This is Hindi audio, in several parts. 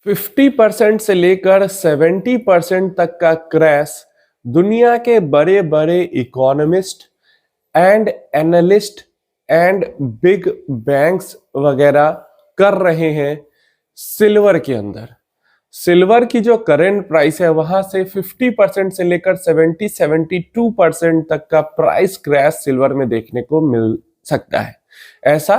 50% से लेकर 70% तक का क्रैश दुनिया के बड़े बड़े economist and analyst and big banks वगैरह कर रहे हैं सिल्वर के अंदर। सिल्वर की जो करंट प्राइस है वहां से 50% से लेकर 72% तक का प्राइस क्रैश सिल्वर में देखने को मिल सकता है, ऐसा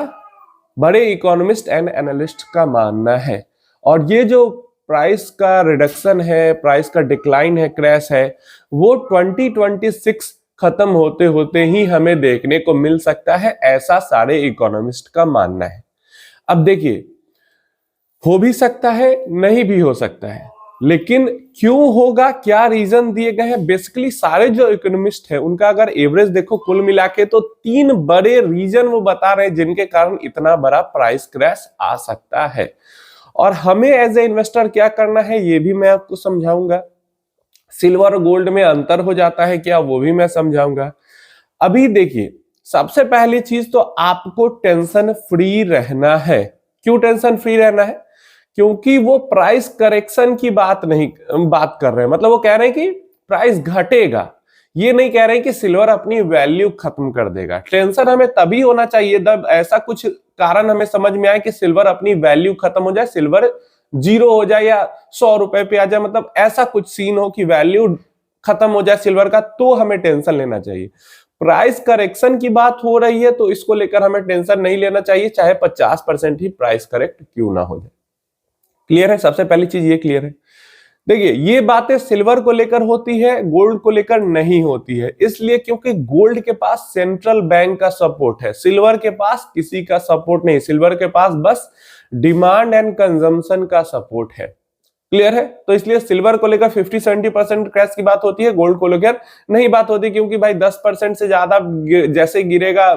बड़े इकोनॉमिस्ट एंड एनालिस्ट का मानना है। और ये जो प्राइस का रिडक्शन है, प्राइस का डिक्लाइन है, क्रैश है, वो 2026 खत्म होते होते ही हमें देखने को मिल सकता है, ऐसा सारे इकोनॉमिस्ट का मानना है। अब देखिए, हो भी सकता है, नहीं भी हो सकता है, लेकिन क्यों होगा, क्या रीजन दिए गए हैं, बेसिकली सारे जो इकोनॉमिस्ट है उनका अगर एवरेज देखो कुल मिला के तो 3 बड़े रीजन वो बता रहे हैं जिनके कारण इतना बड़ा प्राइस क्रैश आ सकता है। और हमें एज ए इन्वेस्टर क्या करना है ये भी मैं आपको समझाऊंगा। सिल्वर और गोल्ड में अंतर हो जाता है क्या, वो भी मैं समझाऊंगा। अभी देखिए, सबसे पहली चीज तो आपको टेंशन फ्री रहना है। क्यों टेंशन फ्री रहना है? क्योंकि वो प्राइस करेक्शन की बात कर रहे हैं, मतलब वो कह रहे हैं कि प्राइस घटेगा, ये नहीं कह रहे हैं कि सिल्वर अपनी वैल्यू खत्म कर देगा। टेंशन हमें तभी होना चाहिए जब ऐसा कुछ कारण हमें समझ में आए कि सिल्वर अपनी वैल्यू खत्म हो जाए, सिल्वर 0 हो जाए या 100 रुपए पे आ जाए, मतलब ऐसा कुछ सीन हो कि वैल्यू खत्म हो जाए सिल्वर का, तो हमें टेंशन लेना चाहिए। प्राइस करेक्शन की बात हो रही है तो इसको लेकर हमें टेंशन नहीं लेना चाहिए, चाहे 50% ही प्राइस करेक्ट क्यों ना हो जाए। क्लियर है? सबसे पहली चीज ये क्लियर है। देखिए, ये बातें सिल्वर को लेकर होती है, गोल्ड को लेकर नहीं होती है। इसलिए क्योंकि गोल्ड के पास सेंट्रल बैंक का सपोर्ट है, सिल्वर के पास किसी का सपोर्ट नहीं। सिल्वर के पास बस डिमांड एंड कंजम्पशन का सपोर्ट है। क्लियर है? तो इसलिए सिल्वर को लेकर 50-70% क्रैश की बात होती है, गोल्ड को लेकर नहीं बात होती, क्योंकि भाई 10% से ज्यादा जैसे गिरेगा,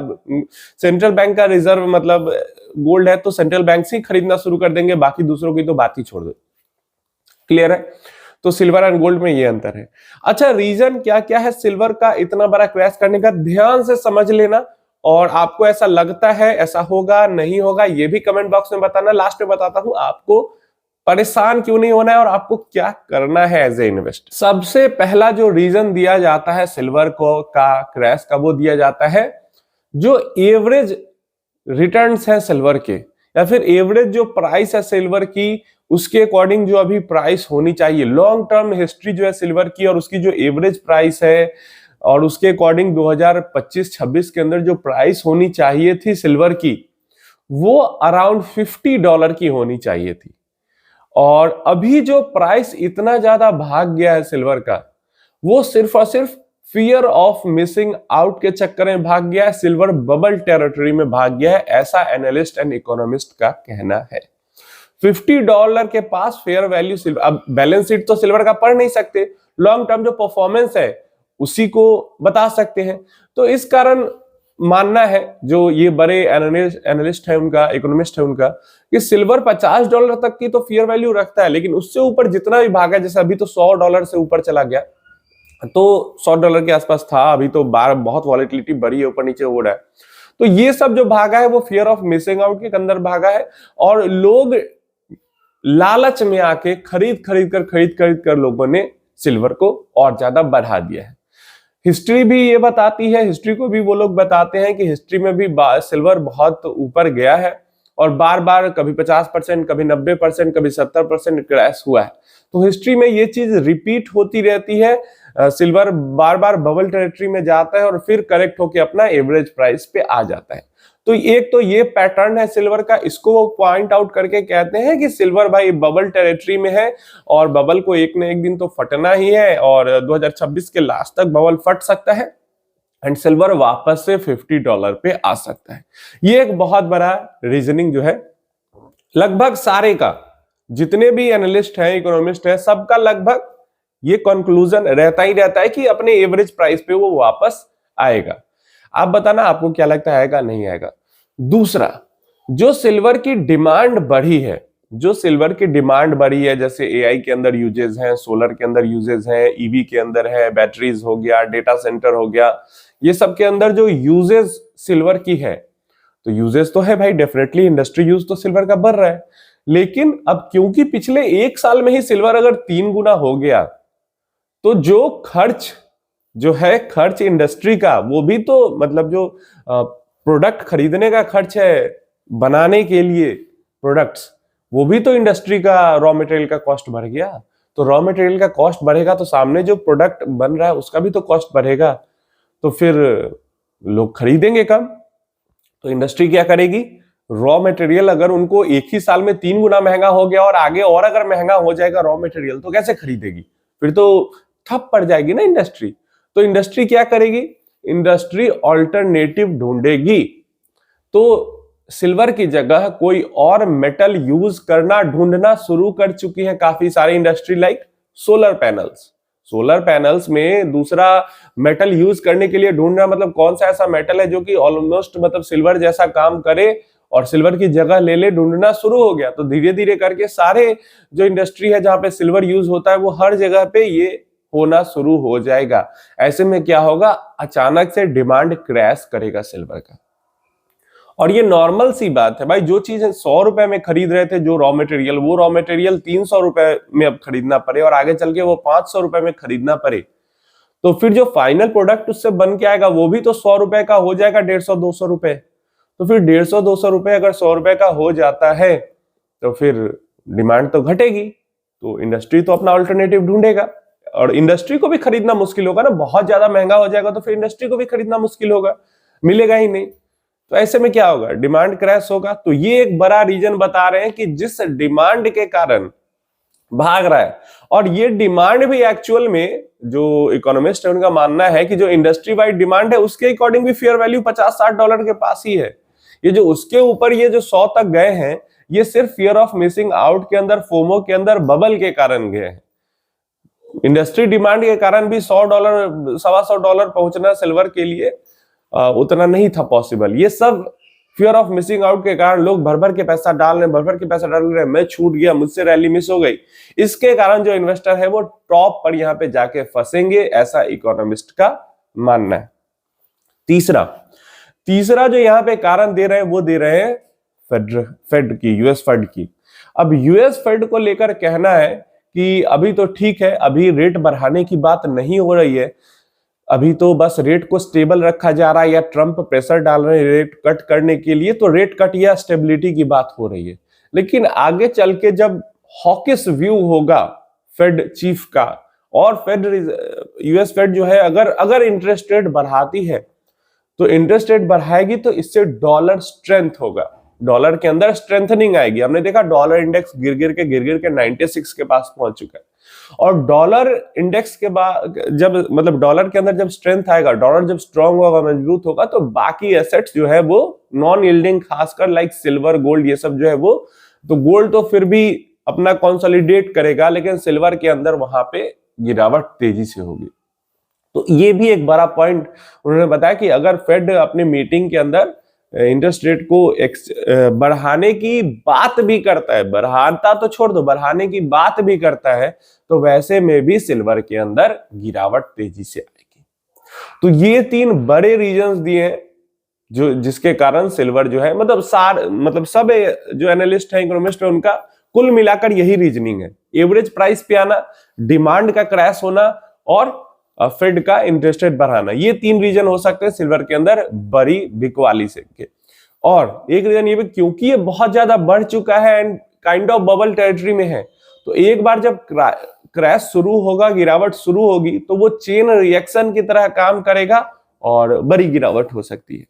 सेंट्रल बैंक का रिजर्व मतलब गोल्ड है तो सेंट्रल बैंक से ही खरीदना शुरू कर देंगे, बाकी दूसरों की तो बात ही छोड़ दो। क्लियर है? तो सिल्वर एंड गोल्ड में ये अंतर है। अच्छा, रीजन क्या क्या है सिल्वर का इतना बड़ा क्रैश करने का, ध्यान से समझ लेना। और आपको ऐसा लगता है, ऐसा होगा नहीं होगा, ये भी कमेंट बॉक्स में बताना। लास्ट में बताता हूं आपको परेशान क्यों नहीं होना है और आपको क्या करना है एज ए इन्वेस्टर। सबसे पहला जो रीजन दिया जाता है सिल्वर को का क्रैश का, वो दिया जाता है जो एवरेज रिटर्न्स है सिल्वर के, या फिर एवरेज जो प्राइस है सिल्वर की, उसके अकॉर्डिंग जो अभी प्राइस होनी चाहिए। लॉन्ग टर्म हिस्ट्री जो है सिल्वर की और उसकी जो एवरेज प्राइस है, और उसके अकॉर्डिंग 2025-26 के अंदर जो प्राइस होनी चाहिए थी सिल्वर की, वो अराउंड $50 की होनी चाहिए थी। और अभी जो प्राइस इतना ज्यादा भाग गया है सिल्वर का, वो सिर्फ और सिर्फ फियर ऑफ मिसिंग आउट के चक्कर में भाग गया है, सिल्वर बबल टेरिटरी में भाग गया है, ऐसा एनालिस्ट एंड इकोनॉमिस्ट का कहना है। $50 के पास फेयर वैल्यू सिल्वर, अब बैलेंस शीट तो सिल्वर का पढ़ नहीं सकते, लॉन्ग टर्म जो परफॉर्मेंस है उसी को बता सकते हैं। तो इस कारण मानना है जो ये बड़े एनालिस्ट है उनका, इकोनॉमिस्ट है उनका, कि सिल्वर $50 तक की तो फेयर वैल्यू रखता है, लेकिन उससे ऊपर जितना भी भागा, जैसे अभी तो $100 से ऊपर चला गया, तो $100 के आसपास था, अभी तो बहुत वॉलेटिलिटी बढ़ी है, ऊपर नीचे हो रहा है। तो ये सब जो भागा है वो फियर ऑफ मिसिंग आउट के अंदर भागा है, और लोग लालच में आके खरीद खरीद कर लोगों ने सिल्वर को और ज्यादा बढ़ा दिया है। हिस्ट्री भी ये बताती है, हिस्ट्री को भी वो लोग बताते हैं कि हिस्ट्री में भी सिल्वर बहुत ऊपर गया है, और बार बार कभी 50%, कभी 90%, कभी 70% क्रैश हुआ है। तो हिस्ट्री में ये चीज रिपीट होती रहती है। सिल्वर बार बार बबल टेरिटरी में जाता है और फिर करेक्ट होकर अपना एवरेज प्राइस पे आ जाता है। तो एक तो ये पैटर्न है सिल्वर का, इसको वो पॉइंट आउट करके कहते हैं कि सिल्वर भाई बबल टेरिटरी में है, और बबल को एक न एक दिन तो फटना ही है, और 2026 के लास्ट तक बबल फट सकता है एंड सिल्वर वापस से $50 पे आ सकता है। ये एक बहुत बड़ा रीजनिंग जो है लगभग सारे का, जितने भी एनालिस्ट हैं, इकोनॉमिस्ट हैं, सबका लगभग ये कंक्लूजन रहता ही रहता है कि अपने एवरेज प्राइस पे वो वापस आएगा। आप बताना आपको क्या लगता है, आएगा नहीं आएगा। दूसरा, जो सिल्वर की डिमांड बढ़ी है, जो सिल्वर की डिमांड बढ़ी है, जैसे एआई के अंदर यूजेस हैं, सोलर के अंदर यूजेस हैं, ईवी के अंदर है, बैटरीज हो गया, डेटा सेंटर हो गया, ये सब के अंदर जो यूजेस सिल्वर की है, तो यूजेस तो है भाई, डेफिनेटली इंडस्ट्री यूज तो सिल्वर का बढ़ रहा है। लेकिन अब क्योंकि पिछले 1 साल में ही सिल्वर अगर 3 गुना हो गया, तो जो खर्च जो है, खर्च इंडस्ट्री का, वो भी तो मतलब जो प्रोडक्ट खरीदने का खर्च है बनाने के लिए प्रोडक्ट्स, वो भी तो इंडस्ट्री का रॉ मटेरियल का कॉस्ट बढ़ गया। तो रॉ मटेरियल का कॉस्ट बढ़ेगा तो सामने जो प्रोडक्ट बन रहा है उसका भी तो कॉस्ट बढ़ेगा, तो फिर लोग खरीदेंगे कम। तो इंडस्ट्री क्या करेगी, रॉ मटेरियल अगर उनको एक ही साल में 3 गुना महंगा हो गया और आगे और अगर महंगा हो जाएगा रॉ मटेरियल, तो कैसे खरीदेगी, फिर तो ठप पड़ जाएगी ना इंडस्ट्री। तो इंडस्ट्री क्या करेगी, इंडस्ट्री ऑल्टरनेटिव ढूंढेगी। तो सिल्वर की जगह कोई और मेटल यूज करना ढूंढना शुरू कर चुकी है काफी सारी industry, like solar panels. Solar panels में दूसरा मेटल यूज करने के लिए ढूंढना, मतलब कौन सा ऐसा मेटल है जो कि ऑलमोस्ट मतलब सिल्वर जैसा काम करे और सिल्वर की जगह ले ले, ढूंढना शुरू हो गया। तो धीरे धीरे करके सारे जो इंडस्ट्री है जहां पे सिल्वर यूज होता है वो हर जगह पे ये होना शुरू हो जाएगा। ऐसे में क्या होगा, अचानक से डिमांड क्रैश करेगा सिल्वर का। और ये नॉर्मल सी बात है भाई, जो चीज 100 रुपए में खरीद रहे थे जो रॉ मटेरियल, वो रॉ मटेरियल 300 रुपए में अब खरीदना पड़े और आगे चल के वो 500 रुपए में खरीदना पड़े, तो फिर जो फाइनल प्रोडक्ट उससे बन के आएगा वो भी तो 100 रुपए का हो जाएगा, 150-200 रुपए। तो फिर 150-200 रुपए अगर 100 रुपए का हो जाता है तो फिर डिमांड तो घटेगी, तो इंडस्ट्री तो अपना ऑल्टरनेटिव ढूंढेगा और इंडस्ट्री को भी खरीदना मुश्किल होगा ना, बहुत ज्यादा महंगा हो जाएगा तो फिर इंडस्ट्री को भी खरीदना मुश्किल होगा, मिलेगा ही नहीं। तो ऐसे में क्या होगा, डिमांड क्रैश होगा। तो ये एक बड़ा रीजन बता रहे हैं कि जिस डिमांड के कारण भाग रहा है, और ये डिमांड भी एक्चुअल में जो इकोनॉमिस्ट है उनका मानना है कि जो इंडस्ट्री वाइड डिमांड है उसके अकॉर्डिंग भी फेयर वैल्यू $50-60 के पास ही है। ये जो उसके ऊपर ये जो 100 तक गए हैं, ये सिर्फ फियर ऑफ मिसिंग आउट के अंदर, फोमो के अंदर, बबल के कारण गए हैं। इंडस्ट्री डिमांड के कारण भी $100, $125 पहुंचना सिल्वर के लिए उतना नहीं था पॉसिबल। ये सब फियर ऑफ मिसिंग आउट के कारण लोग भर भर के पैसा डाल रहे, भर भर के पैसा डाल रहे, मैं छूट गया, मुझसे रैली मिस हो गई। इसके कारण जो इन्वेस्टर है वो टॉप पर यहां पे जाके फंसेंगे, ऐसा इकोनॉमिस्ट का मानना है। तीसरा जो यहां पे कारण दे रहे हैं वो दे रहे हैं फेड की, यूएस फेड की। अब यूएस फेड को लेकर कहना है कि अभी तो ठीक है, अभी रेट बढ़ाने की बात नहीं हो रही है, अभी तो बस रेट को स्टेबल रखा जा रहा है, या ट्रंप प्रेशर डाल रहे हैं रेट कट करने के लिए, तो रेट कट या स्टेबिलिटी की बात हो रही है। लेकिन आगे चल के जब हॉकिश व्यू होगा फेड चीफ का, और फेड यूएस फेड जो है अगर इंटरेस्ट रेट बढ़ाती है तो इंटरेस्ट रेट बढ़ाएगी तो इससे डॉलर स्ट्रेंथ होगा, डॉलर के अंदर स्ट्रेंथनिंग आएगी। हमने देखा डॉलर इंडेक्स गिर गिर के 96 के पास पहुंच चुका है। और डॉलर इंडेक्स के बाद जब मतलब डॉलर के अंदर जब स्ट्रेंथ आएगा, डॉलर जब स्ट्रांग होगा, मजबूत होगा, तो बाकी एसेट्स जो है वो नॉन यील्डिंग, खासकर लाइक सिल्वर, गोल्ड, ये सब जो है वो, तो गोल्ड तो फिर भी अपना कंसोलिडेट करेगा, लेकिन सिल्वर के अंदर वहां पे गिरावट तेजी से होगी। तो ये भी एक बड़ा पॉइंट उन्होंने बताया कि अगर फेड अपनी मीटिंग के अंदर इंटरेस्ट रेट को बढ़ाने की बात भी करता है, बढ़ाता तो छोड़ दो, बढ़ाने की बात भी करता है, तो वैसे में भी सिल्वर के अंदर गिरावट तेजी से आएगी। तो ये 3 बड़े रीजंस दिए हैं जो जिसके कारण सिल्वर जो है, मतलब सब जो एनालिस्ट है, इकोनॉमिस्ट है, उनका कुल मिलाकर यही रीजनिंग है। एवरेज प्राइस पे आना, डिमांड का क्रैश होना और फेड का इंटरेस्ट रेट बढ़ाना, ये 3 रीजन हो सकते हैं सिल्वर के अंदर बड़ी बिकवाली से के। और एक रीजन ये भी क्योंकि ये बहुत ज्यादा बढ़ चुका है and kind of bubble territory में है, तो एक बार जब क्रैश शुरू होगा, गिरावट शुरू होगी, तो वो चेन रिएक्शन की तरह काम करेगा और बड़ी गिरावट हो सकती है।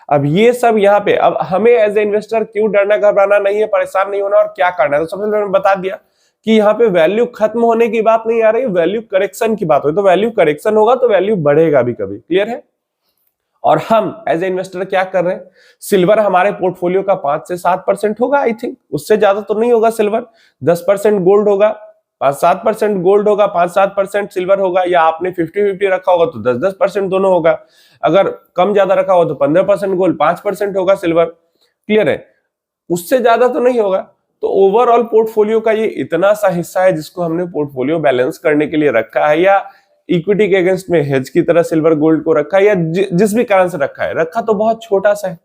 अब ये सब यहाँ पे, अब हमें एज ए इन्वेस्टर क्यों डरना, घबराना नहीं है, परेशान नहीं होना, और क्या करना है। तो सबसे पहले मैंने बता दिया कि यहाँ पे वैल्यू खत्म होने की बात नहीं आ रही, वैल्यू करेक्शन की बात हो, तो वैल्यू करेक्शन होगा तो वैल्यू बढ़ेगा भी कभी, क्लियर है। और हम एज ए इन्वेस्टर क्या कर रहे हैं, सिल्वर हमारे पोर्टफोलियो का 5 से 7% होगा, आई थिंक उससे ज्यादा तो नहीं होगा सिल्वर। 10% गोल्ड होगा, 5-7% गोल्ड होगा, 5-7% सिल्वर होगा, या आपने 50-50 रखा होगा तो 10-10% दोनों होगा। अगर कम ज्यादा रखा होगा तो 15% गोल्ड, 5% होगा सिल्वर, क्लियर है, उससे ज्यादा तो नहीं होगा। तो ओवरऑल पोर्टफोलियो का ये इतना सा हिस्सा है जिसको हमने पोर्टफोलियो बैलेंस करने के लिए रखा है, या इक्विटी के अगेंस्ट में हेज की तरह सिल्वर गोल्ड को रखा है, या जिस भी कारण से रखा है, रखा तो बहुत छोटा सा है,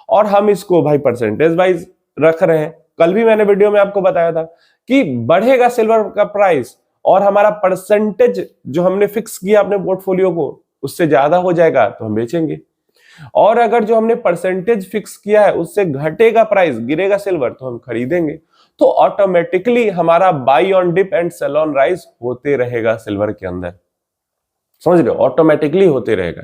और हम इसको भाई परसेंटेज वाइज रख रहे हैं। कल भी मैंने वीडियो में आपको बताया था कि बढ़ेगा सिल्वर का प्राइस और हमारा परसेंटेज जो हमने फिक्स किया अपने पोर्टफोलियो को उससे ज्यादा हो जाएगा तो हम बेचेंगे, और अगर जो हमने परसेंटेज फिक्स किया है उससे घटेगा प्राइस, गिरेगा सिल्वर, तो हम खरीदेंगे। तो ऑटोमेटिकली हमारा buy on dip and sell on rise होते रहेगा सिल्वर के अंदर, समझ रहे हो, ऑटोमेटिकली होते रहेगा।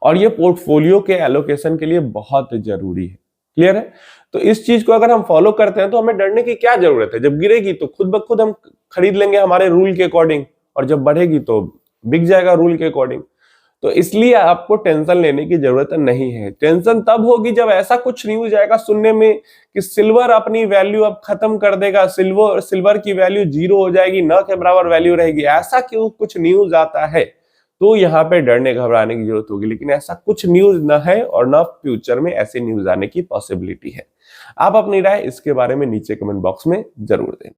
और ये पोर्टफोलियो के एलोकेशन के लिए बहुत जरूरी है। क्लियर है? तो इस चीज को अगर हम फॉलो करते हैं तो हमें डरने की क्या जरूरत है। जब गिरेगी तो खुद ब खुद हम खरीद लेंगे हमारे रूल के अकॉर्डिंग, और जब बढ़ेगी तो बिक जाएगा रूल के अकॉर्डिंग। तो इसलिए आपको टेंशन लेने की जरूरत नहीं है। टेंशन तब होगी जब ऐसा कुछ न्यूज आएगा सुनने में कि सिल्वर अपनी वैल्यू अब खत्म कर देगा, सिल्वर की वैल्यू 0 हो जाएगी, न के बराबर वैल्यू रहेगी। ऐसा क्यों कुछ न्यूज आता है तो यहाँ पे डरने घबराने की जरूरत होगी, लेकिन ऐसा कुछ न्यूज न है और न फ्यूचर में ऐसे न्यूज आने की पॉसिबिलिटी है। आप अपनी राय इसके बारे में नीचे कमेंट बॉक्स में जरूर दें।